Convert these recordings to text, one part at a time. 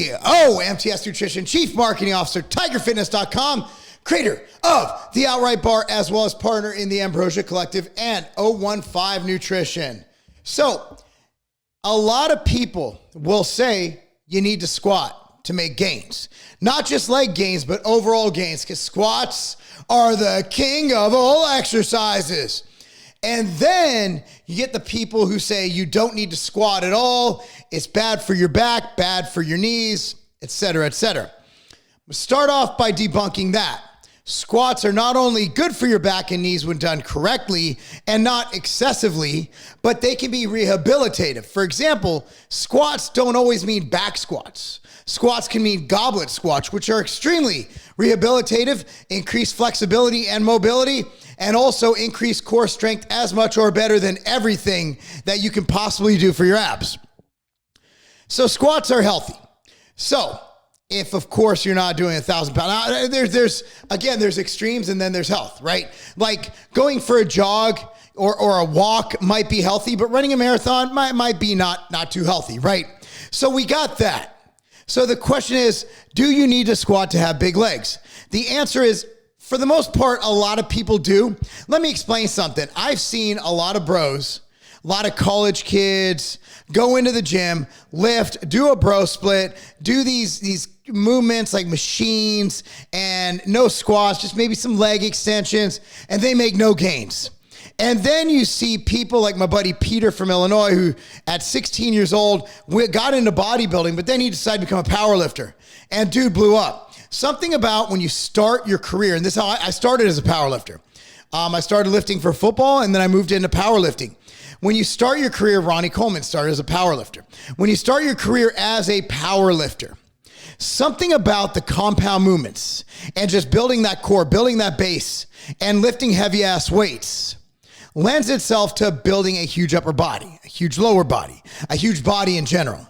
CEO, MTS Nutrition, Chief Marketing Officer, TigerFitness.com, creator of the Outright Bar, as well as partner in the Ambrosia Collective and 015 Nutrition. So, a lot of people will say you need to squat to make gains. Not just leg gains, but overall gains, because squats are the king of all exercises. And then you get the people who say you don't need to squat at all. It's bad for your back, bad for your knees, etc., etc. We'll start off by debunking that. Squats are not only good for your back and knees when done correctly and not excessively, but they can be rehabilitative. For example, squats don't always mean back squats. Squats can mean goblet squats, which are extremely rehabilitative, increase flexibility and mobility, and also increase core strength as much or better than everything that you can possibly do for your abs. So squats are healthy. So if, of course, you're not doing 1,000 pounds, there's extremes and then there's health, right? Like going for a jog or a walk might be healthy, but running a marathon might be not too healthy, right? So we got that. So the question is, do you need to squat to have big legs? The answer is, for the most part, a lot of people do. Let me explain something. I've seen a lot of bros, a lot of college kids go into the gym, lift, do a bro split, do these movements like machines and no squats, just maybe some leg extensions, and they make no gains. And then you see people like my buddy Peter from Illinois, who at 16 years old got into bodybuilding, but then he decided to become a power lifter. And dude blew up. Something about when you start your career, and this is how I started as a power lifter. I started lifting for football, and then I moved into powerlifting. When you start your career, Ronnie Coleman started as a power lifter. When you start your career as a power lifter, something about the compound movements and just building that core, building that base, and lifting heavy ass weights lends itself to building a huge upper body, a huge lower body, a huge body in general.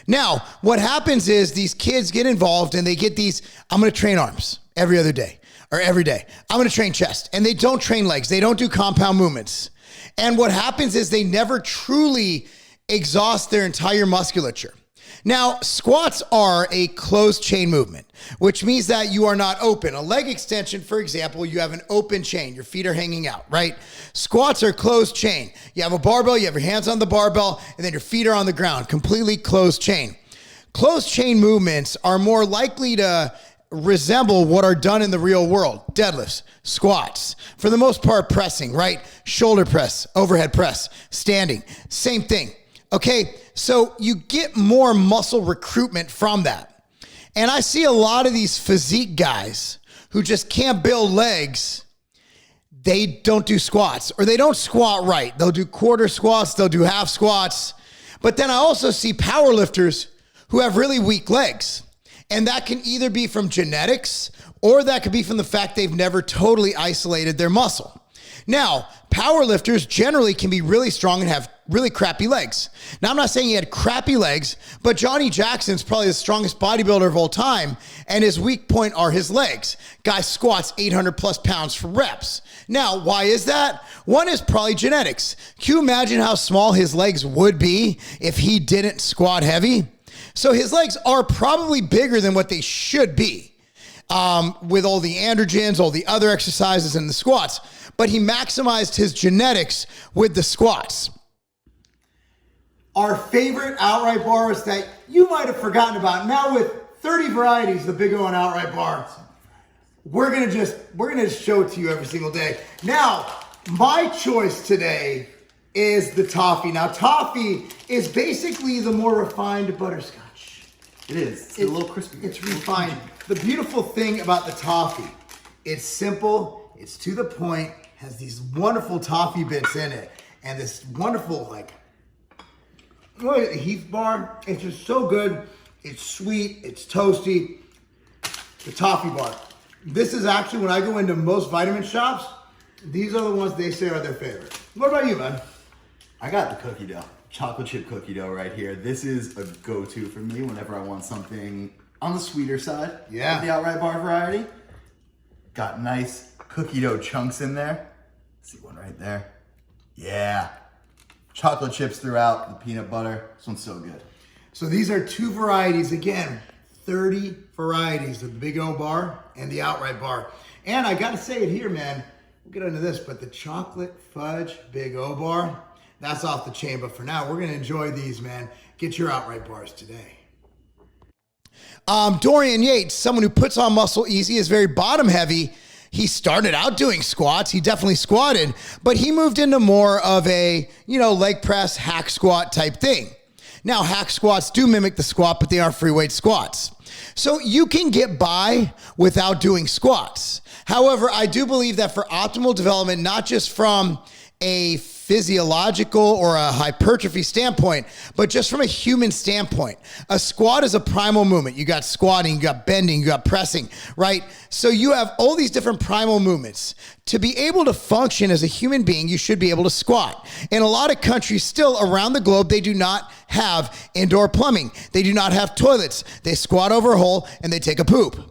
Now, what happens is these kids get involved and they get these, I'm going to train arms every other day or every day. I'm going to train chest, and they don't train legs. They don't do compound movements. And what happens is they never truly exhaust their entire musculature. Now, squats are a closed chain movement, which means that you are not open. A leg extension, for example, you have an open chain. Your feet are hanging out, right? Squats are closed chain. You have a barbell, you have your hands on the barbell, and then your feet are on the ground, completely closed chain. Closed chain movements are more likely to resemble what are done in the real world. Deadlifts, squats, for the most part pressing, right? Shoulder press, overhead press, standing, same thing. Okay, so you get more muscle recruitment from that. And I see a lot of these physique guys who just can't build legs. They don't do squats, or they don't squat right. They'll do quarter squats, they'll do half squats. But then I also see power lifters who have really weak legs. And that can either be from genetics, or that could be from the fact they've never totally isolated their muscle. Now, power lifters generally can be really strong and have really crappy legs. Now, I'm not saying he had crappy legs, but Johnny Jackson's probably the strongest bodybuilder of all time, and his weak point are his legs. Guy squats 800 plus pounds for reps. Now, why is that? One is probably genetics. Can you imagine how small his legs would be if he didn't squat heavy? So his legs are probably bigger than what they should be. With all the androgens, all the other exercises and the squats, but he maximized his genetics with the squats. Our favorite outright bars that you might have forgotten about, now with 30 varieties, the Big O and Outright Bar, we're gonna just show it to you every single day. Now, my choice today is the toffee. Now, toffee is basically the more refined butterscotch. It is. It's a little crispy. It's refined. The beautiful thing about the toffee, it's simple, it's to the point, has these wonderful toffee bits in it, and this wonderful, look at the Heath bar. It's just so good. It's sweet, it's toasty. The toffee bar. This is actually, when I go into most vitamin shops, these are the ones they say are their favorite. What about you, man? I got the cookie dough, chocolate chip cookie dough right here. This is a go-to for me whenever I want something on the sweeter side of the Outright Bar variety. Got nice cookie dough chunks in there. See one right there? Yeah. Chocolate chips throughout, the peanut butter. This one's so good. So these are two varieties, again, 30 varieties of the Big O bar and the outright bar. And I gotta say it here, man, we'll get into this, but the chocolate fudge Big O bar, that's off the chain. But for now, we're gonna enjoy these, man. Get your outright bars today. Dorian Yates, someone who puts on muscle easy, is very bottom heavy. He started out doing squats. He definitely squatted, but he moved into more of a, leg press, hack squat type thing. Now, hack squats do mimic the squat, but they are free weight squats. So you can get by without doing squats. However, I do believe that for optimal development, not just from a physiological or a hypertrophy standpoint, but just from a human standpoint, a squat is a primal movement. You got squatting, you got bending, you got pressing, right? So you have all these different primal movements. To be able to function as a human being, you should be able to squat. In a lot of countries still around the globe, they do not have indoor plumbing. They do not have toilets. They squat over a hole and they take a poop.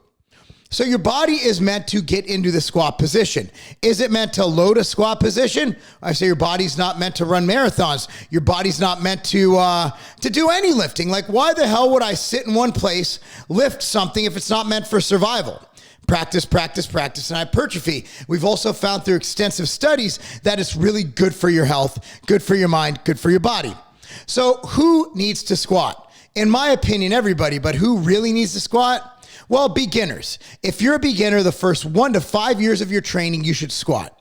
So your body is meant to get into the squat position. Is it meant to load a squat position? I say your body's not meant to run marathons. Your body's not meant to do any lifting. Like, why the hell would I sit in one place, lift something if it's not meant for survival? Practice, practice, practice, and hypertrophy. We've also found through extensive studies that it's really good for your health, good for your mind, good for your body. So who needs to squat? In my opinion, everybody, but who really needs to squat? Well, beginners. If you're a beginner, the first 1 to 5 years of your training, you should squat.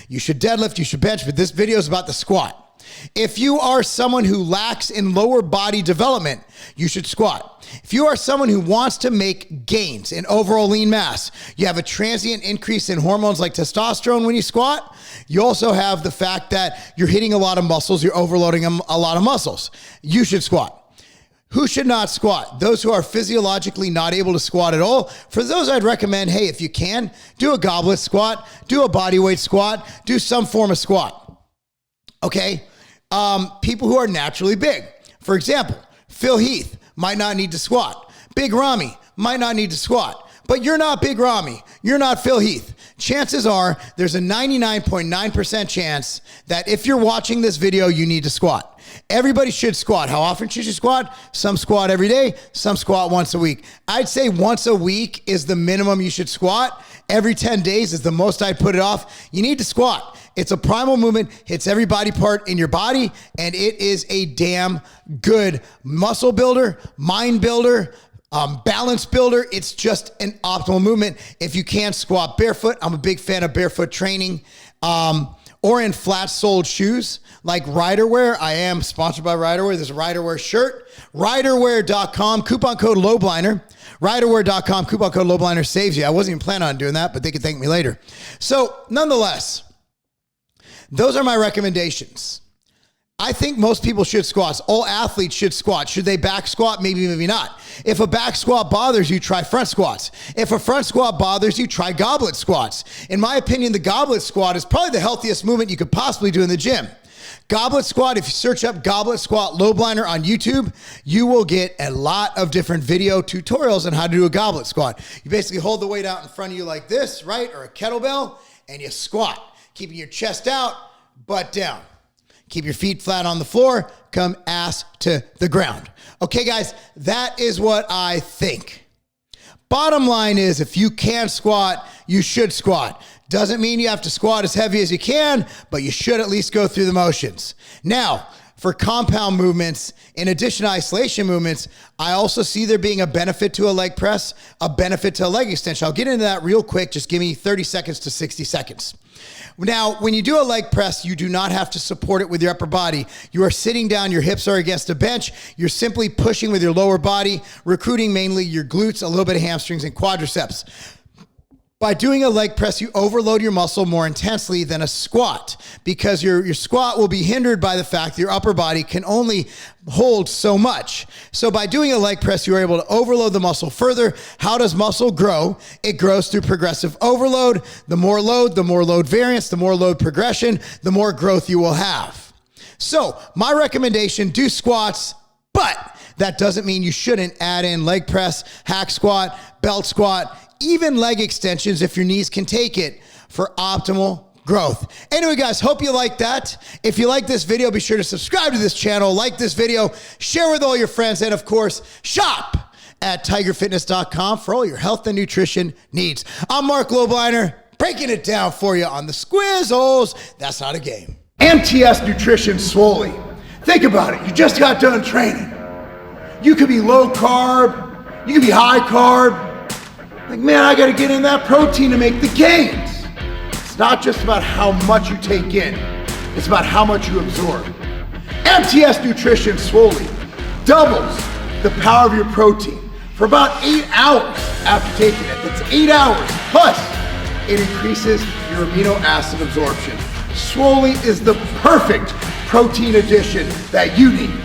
You should deadlift, you should bench, but this video is about the squat. If you are someone who lacks in lower body development, you should squat. If you are someone who wants to make gains in overall lean mass, you have a transient increase in hormones like testosterone when you squat. You also have the fact that you're hitting a lot of muscles, you're overloading a lot of muscles. You should squat. Who should not squat? Those who are physiologically not able to squat at all. For those, I'd recommend, hey, if you can, do a goblet squat, do a bodyweight squat, do some form of squat. Okay? People who are naturally big. For example, Phil Heath might not need to squat. Big Ramy might not need to squat. But you're not Big Ramy. You're not Phil Heath. Chances are there's a 99.9% chance that if you're watching this video, you need to squat. Everybody should squat. How often should you squat? Some squat every day, some squat once a week. I'd say once a week is the minimum you should squat. Every 10 days is the most I'd put it off. You need to squat. It's a primal movement, hits every body part in your body, and it is a damn good muscle builder, mind builder, balance builder. It's just an optimal movement. If you can't squat barefoot, I'm a big fan of barefoot training. Or in flat-soled shoes like Riderwear. I am sponsored by Riderwear. There's a Riderwear shirt. Riderwear.com, coupon code Lobliner. Riderwear.com, coupon code Lobliner saves you. I wasn't even planning on doing that, but they could thank me later. So nonetheless, those are my recommendations. I think most people should squat. All athletes should squat. Should they back squat? Maybe, maybe not. If a back squat bothers you, try front squats. If a front squat bothers you, try goblet squats. In my opinion, the goblet squat is probably the healthiest movement you could possibly do in the gym. Goblet squat, if you search up goblet squat Lobliner on YouTube, you will get a lot of different video tutorials on how to do a goblet squat. You basically hold the weight out in front of you like this, right? Or a kettlebell, and you squat, keeping your chest out, butt down. Keep your feet flat on the floor, come ass to the ground. Okay, guys, that is what I think. Bottom line is, if you can squat, you should squat. Doesn't mean you have to squat as heavy as you can, but you should at least go through the motions. Now, for compound movements, in addition to isolation movements, I also see there being a benefit to a leg press, a benefit to a leg extension. I'll get into that real quick. Just give me 30 seconds to 60 seconds. Now, when you do a leg press, you do not have to support it with your upper body. You are sitting down, your hips are against a bench. You're simply pushing with your lower body, recruiting mainly your glutes, a little bit of hamstrings and quadriceps. By doing a leg press, you overload your muscle more intensely than a squat because your squat will be hindered by the fact that your upper body can only hold so much. So by doing a leg press, you are able to overload the muscle further. How does muscle grow? It grows through progressive overload. The more load variance, the more load progression, the more growth you will have. So my recommendation, do squats, but that doesn't mean you shouldn't add in leg press, hack squat, belt squat, even leg extensions if your knees can take it for optimal growth. Anyway, guys, hope you like that. If you like this video, be sure to subscribe to this channel, like this video, share with all your friends, and of course, shop at tigerfitness.com for all your health and nutrition needs. I'm Marc Lobliner, breaking it down for you on the Squizzles. That's not a game. MTS Nutrition Swole. Think about it. You just got done training. You could be low carb. You could be high carb. Like, man, I got to get in that protein to make the gains. It's not just about how much you take in. It's about how much you absorb. MTS Nutrition Swole doubles the power of your protein for about 8 hours after taking it. That's 8 hours. Plus, it increases your amino acid absorption. Swole is the perfect protein addition that you need.